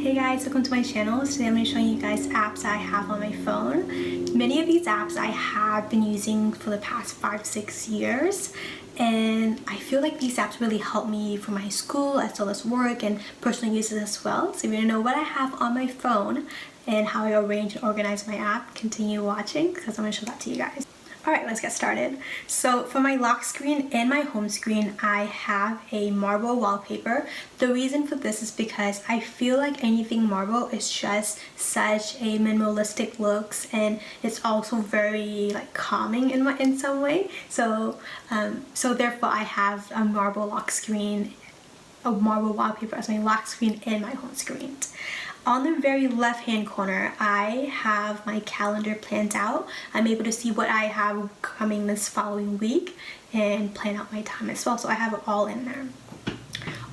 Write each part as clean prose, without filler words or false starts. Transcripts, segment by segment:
Hey guys, welcome to my channel. Today I'm going to be showing you guys apps I have on my phone. Many of these apps I have been using for the past 5-6 years, and I feel like these apps really help me for my school as well as work and personal uses as well. So if you want to know what I have on my phone and how I arrange and organize my app, continue watching because I'm going to show that to you guys. Alright, let's get started. So for my lock screen and my home screen, I have a marble wallpaper. The reason for this is because I feel like anything marble is just such a minimalistic looks, and it's also very like calming in some way. So therefore I have a marble lock screen, a marble wallpaper as my lock screen and my home screen. On the very left hand corner, I have my calendar planned out. I'm able to see what I have coming this following week and plan out my time as well. So I have it all in there.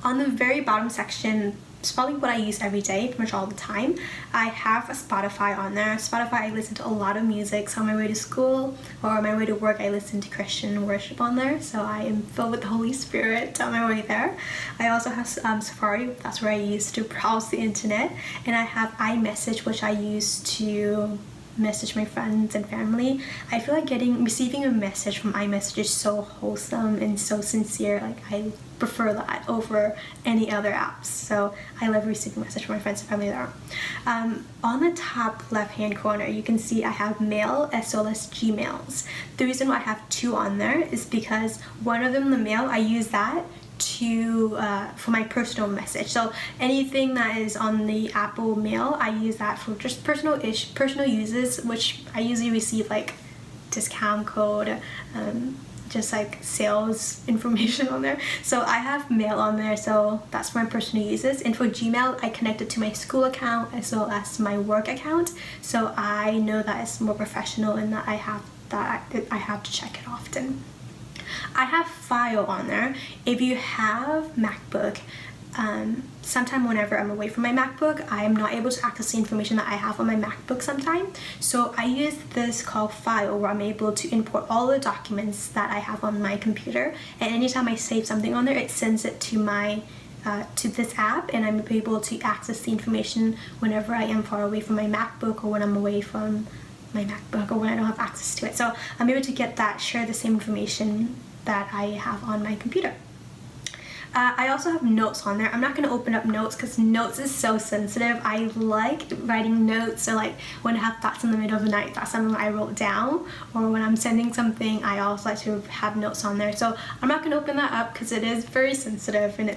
On the very bottom section, it's probably what I use every day, pretty much all the time. I have a Spotify on there. Spotify, I listen to a lot of music. So on my way to school or on my way to work, I listen to Christian worship on there. So I am filled with the Holy Spirit on my way there. I also have Safari. That's where I use to browse the internet. And I have iMessage, which I use to message my friends and family. I feel like receiving a message from iMessage is so wholesome and so sincere. Like I prefer that over any other apps. So I love receiving message from my friends and family there. On the top left hand corner, you can see I have mail as well as Gmails. The reason why I have two on there is because one of them, the mail, I use that for my personal message. So anything that is on the Apple Mail, I use that for just personal uses, which I usually receive like discount code, just like sales information on there. So I have mail on there, so that's for my personal uses. And for Gmail, I connect it to my school account as well as my work account, so I know that it's more professional and that I have to check it often. I have File on there. If you have MacBook, sometime whenever I'm away from my MacBook, I am not able to access the information that I have on my MacBook sometime. So I use this called File, where I'm able to import all the documents that I have on my computer, and anytime I save something on there, it sends it to my to this app, and I'm able to access the information whenever I am far away from my MacBook or when I'm away from my MacBook or when I don't have access to it. So I'm able to share the same information that I have on my computer. I also have notes on there. I'm not going to open up notes because notes is so sensitive. I like writing notes, so like when I have thoughts in the middle of the night, that's something I wrote down, or when I'm sending something, I also like to have notes on there. So I'm not going to open that up because it is very sensitive, and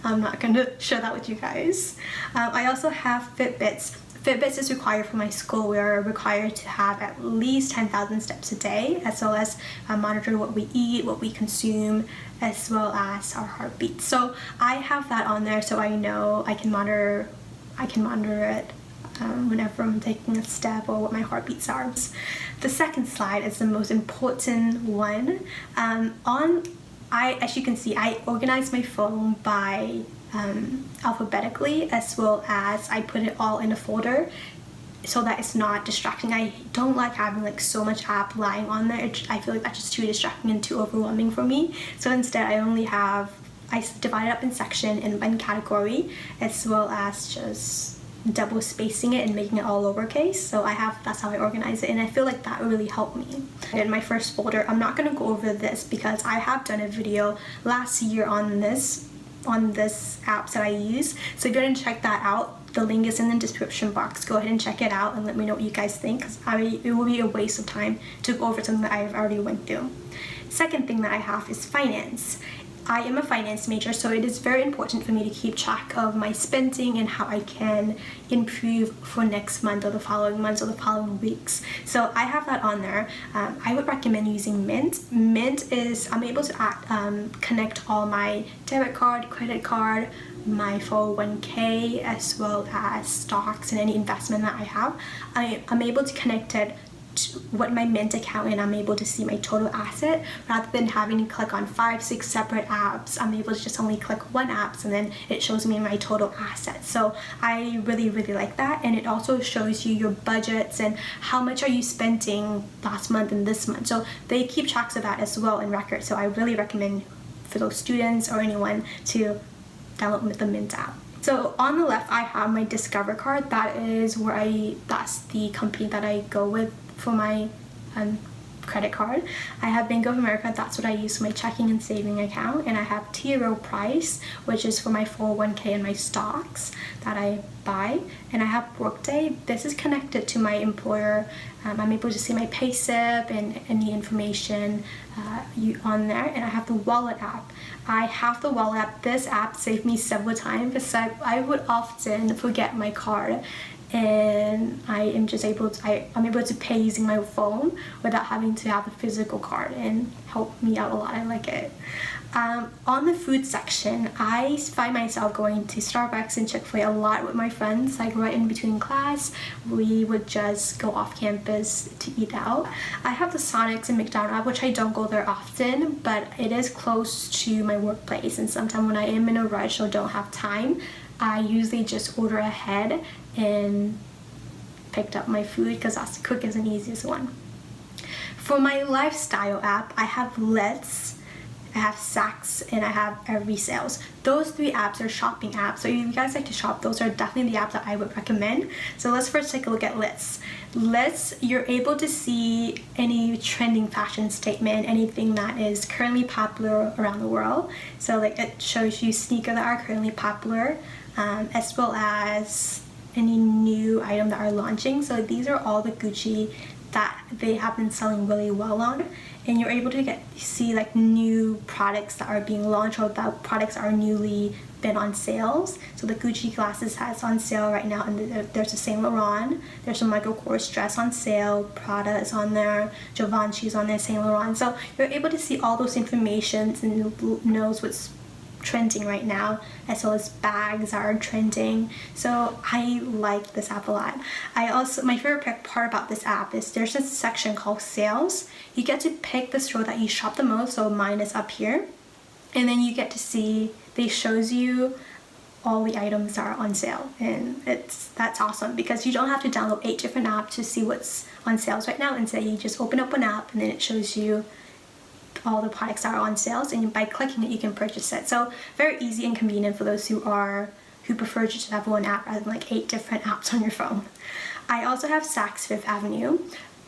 I'm not going to share that with you guys. I also have Fitbits. Fitbits is required for my school. We are required to have at least 10,000 steps a day, as well as monitor what we eat, what we consume, as well as our heartbeat. So I have that on there, so I know I can monitor it whenever I'm taking a step or what my heartbeats are. The second slide is the most important one. As you can see, I organize my phone by alphabetically, as well as I put it all in a folder so that it's not distracting. I don't like having like so much app lying on there. I feel like that's just too distracting and too overwhelming for me. So instead I divide it up in section and one category, as well as just double spacing it and making it all lowercase. So that's how I organize it, and I feel like that really helped me. In my first folder, I'm not going to go over this because I have done a video last year on this apps that I use. So if you want to check that out, the link is in the description box. Go ahead and check it out and let me know what you guys think, because it will be a waste of time to go over something that I've already went through. Second thing that I have is finance. I am a finance major, so it is very important for me to keep track of my spending and how I can improve for next month or the following months or the following weeks. So I have that on there. I would recommend using Mint. Mint is, I'm able to connect all my debit card, credit card, my 401k, as well as stocks and any investment that I have. I'm able to connect it what my Mint account, and I'm able to see my total asset rather than having to click on 5-6 separate apps. I'm able to just only click one app and then it shows me my total assets. So I really like that, and it also shows you your budgets and how much are you spending last month and this month. So they keep tracks of that as well in records. So I really recommend for those students or anyone to download the Mint app. So on the left, I have my Discover card. That's the company that I go with for my credit card. I have Bank of America, that's what I use for my checking and saving account, and I have T. Rowe Price, which is for my 401k and my stocks that I buy, and I have Workday. This is connected to my employer. I'm able to see my pay slip and any information on there, and I have the Wallet app. I have the Wallet app. This app saved me several times because I would often forget my card, and I'm able to pay using my phone without having to have a physical card, and helped me out a lot. I like it. On the food section, I find myself going to Starbucks and Chick-fil-A a lot with my friends. Like right in between class, we would just go off campus to eat out. I have the Sonics and McDonald's, which I don't go there often, but it is close to my workplace, and sometimes when I am in a rush or don't have time, I usually just order ahead and picked up my food because that's the quickest and easiest one. For my lifestyle app, I have Let's, I have Saks, and I have Every Sales. Those 3 apps are shopping apps, so if you guys like to shop, those are definitely the apps that I would recommend. So let's first take a look at Let's. Let's, you're able to see any trending fashion statement, anything that is currently popular around the world. So like it shows you sneakers that are currently popular, as well as any new item that are launching. So these are all the Gucci that they have been selling really well on, and you're able to see like new products that are being launched, or that products are newly been on sales. So the Gucci glasses has on sale right now, and there's a Saint Laurent, there's a Michael Kors dress on sale, Prada is on there, Givenchy's on there, Saint Laurent. So you're able to see all those informations and knows what's trending right now, as well as bags are trending. So I like this app a lot. My favorite part about this app is there's a section called sales. You get to pick the store that you shop the most, so mine is up here, and then you get to see, they shows you all the items that are on sale, and that's awesome because you don't have to download 8 different apps to see what's on sales right now. Instead, you just open up an app and then it shows you all the products that are on sales, and by clicking it you can purchase it. So very easy and convenient for those who prefer to just have one app rather than like 8 different apps on your phone. I also have Saks Fifth Avenue.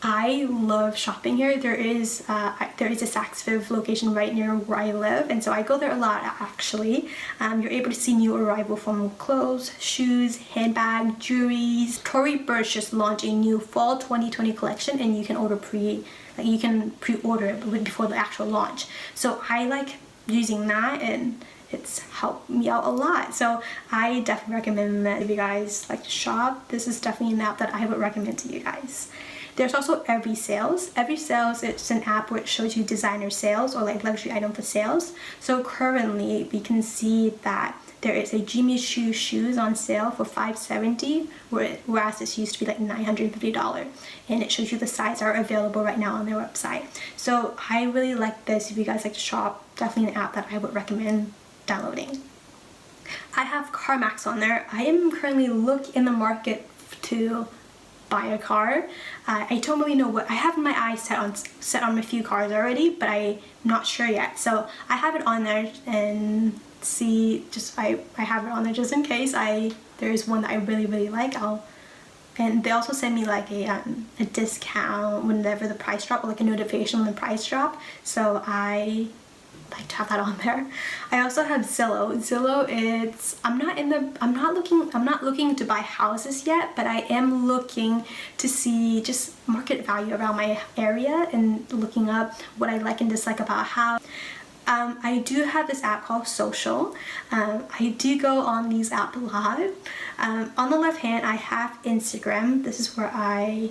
I love shopping here. There is a Saks Fifth location right near where I live, and so I go there a lot actually. You're able to see new arrival from clothes, shoes, handbag, jewelries. Tory Burch just launched a new fall 2020 collection, and you can pre-order it before the actual launch. So I like using that, and it's helped me out a lot. So I definitely recommend that if you guys like to shop. This is definitely an app that I would recommend to you guys. There's also Every Sales. Every Sales, it's an app where it shows you designer sales or like luxury item for sales. So currently we can see that there is a Jimmy Choo shoes on sale for $570, whereas this used to be like $950, and it shows you the size are available right now on their website. So I really like this. If you guys like to shop, definitely an app that I would recommend downloading. I have CarMax on there. I am currently in the market to buy a car. I don't really know what I have my eyes set on a few cars already, but I'm not sure yet. So I have it on there and I have it on there just in case there is one that I really like. And they also send me like a discount whenever the price drop, or like a notification when the price drop. So I like to have that on there. I also have Zillow. Zillow, I'm not looking to buy houses yet, but I am looking to see just market value around my area and looking up what I like and dislike about a house. I do have this app called Social. I do go on these apps a lot. On the left hand, I have Instagram. This is what I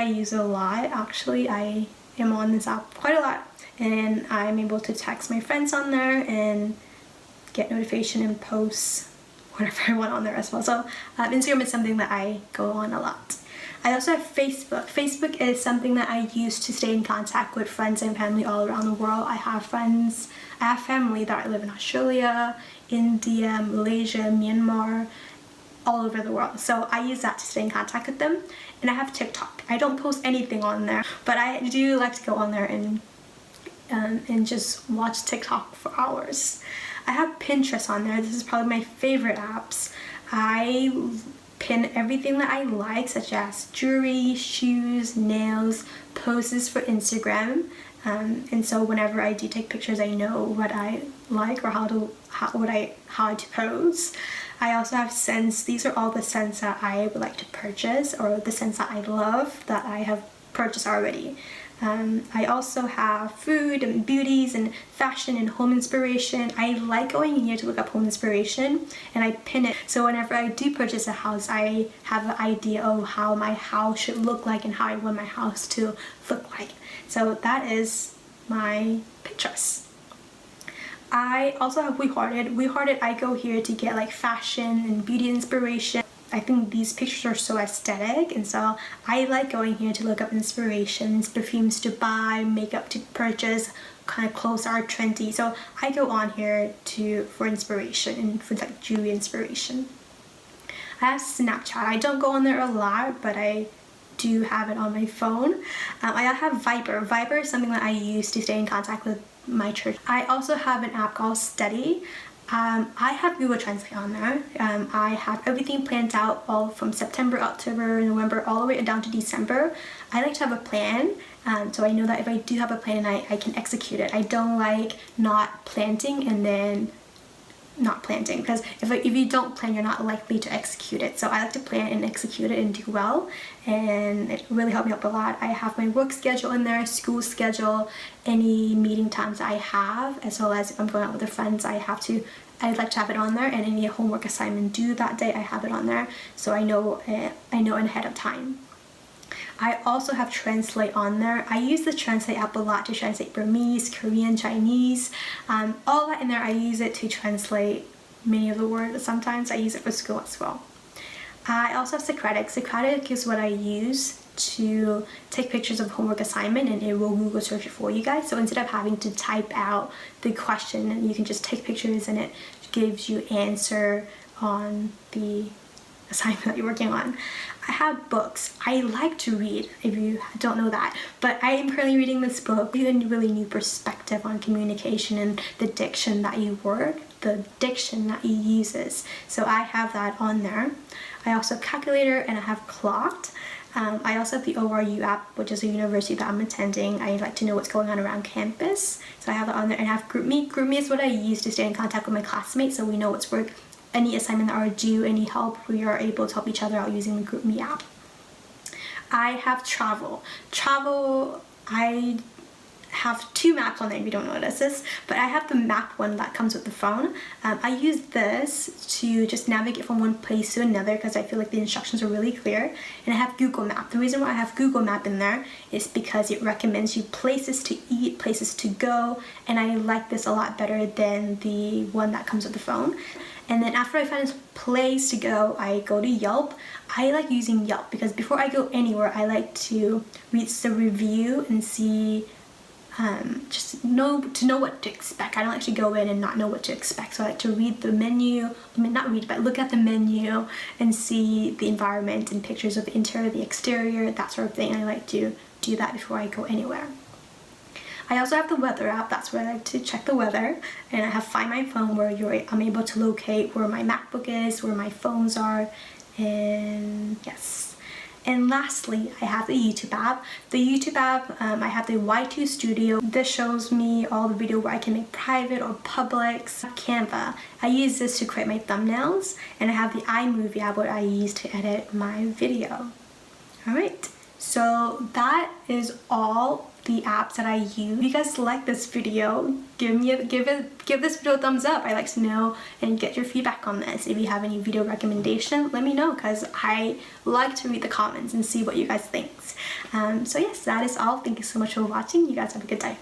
use a lot. Actually, I am on this app quite a lot, and I'm able to text my friends on there and get notification and post whatever I want on there as well. So Instagram is something that I go on a lot. I also have Facebook. Facebook is something that I use to stay in contact with friends and family all around the world. I have family that live in Australia, India, Malaysia, Myanmar, all over the world. So I use that to stay in contact with them. And I have TikTok. I don't post anything on there, but I do like to go on there and just watch TikTok for hours. I I have Pinterest on there. This is probably my favorite apps. I pin everything that I like, such as jewelry, shoes, nails, poses for Instagram. And so whenever I do take pictures, I know what I like or how to pose. I also have scents. These are all the scents that I would like to purchase, or the scents that I love that I have purchased already. I also have food and beauties and fashion and home inspiration. I like going in here to look up home inspiration, and I pin it. So whenever I do purchase a house, I have an idea of how my house should look like and how I want my house to look like. So that is my Pinterest. I also have WeHearted. WeHearted, I go here to get like fashion and beauty inspiration. I think these pictures are so aesthetic, and so I like going here to look up inspirations, perfumes to buy, makeup to purchase, kind of clothes are trendy. So I go on here for inspiration and for like jewelry inspiration. I have Snapchat. I don't go on there a lot, but I do have it on my phone. I have Viber. Viber is something that I use to stay in contact with my church. I also have an app called Steady. I have Google Translate on there. I have everything planned out all from September, October, November, all the way down to December. I like to have a plan, so I know that if I do have a plan, I can execute it. I don't like not planting and then not planting, because if you don't plan, you're not likely to execute it. So I like to plan and execute it and do well, and it really helped me out a lot. I have my work schedule in there, school schedule, any meeting times I have, as well as if I'm going out with the friends, I'd like to have it on there, and any homework assignment due that day, I have it on there, so I know ahead of time. I also have Translate on there. I use the Translate app a lot to translate Burmese, Korean, Chinese, all that in there. I use it to translate many of the words. Sometimes I use it for school as well. I also have Socratic. Socratic is what I use to take pictures of homework assignment, and it will Google search it for you guys. So instead of having to type out the question, you can just take pictures and it gives you answer on the assignment that you're working on. I have books. I like to read, if you don't know that, but I am currently reading this book, a really new perspective on communication and the diction that you uses. So I have that on there. I also have Calculator, and I have Clocked. I also have the ORU app, which is a university that I'm attending. I like to know what's going on around campus, so I have that on there. And I have GroupMe. GroupMe is what I use to stay in contact with my classmates, so we know what's work. Any assignment that are due, any help, we are able to help each other out using the GroupMe app. I have Travel. Travel, I have two maps on there if you don't know what this is, but I have the map one that comes with the phone. I use this to just navigate from one place to another because I feel like the instructions are really clear. And I have Google Map. The reason why I have Google Map in there is because it recommends you places to eat, places to go, and I like this a lot better than the one that comes with the phone. And then after I find a place to go, I go to Yelp. I like using Yelp because before I go anywhere, I like to read the review and see, to know what to expect. I don't like to go in and not know what to expect. So I like to read the menu, look at the menu and see the environment and pictures of the interior, the exterior, that sort of thing. I like to do that before I go anywhere. I also have the weather app. That's where I like to check the weather, and I have Find My Phone where I'm able to locate where my MacBook is, where my phones are, and yes. And lastly, I have the YouTube app. The YouTube app, I have the Y2 Studio. This shows me all the video where I can make private or publics. Canva, I use this to create my thumbnails, and I have the iMovie app where I use to edit my video. Alright, so that is all the apps that I use. If you guys like this video, give this video a thumbs up. I like to know and get your feedback on this. If you have any video recommendation, let me know because I like to read the comments and see what you guys think. So yes, that is all. Thank you so much for watching. You guys have a good day.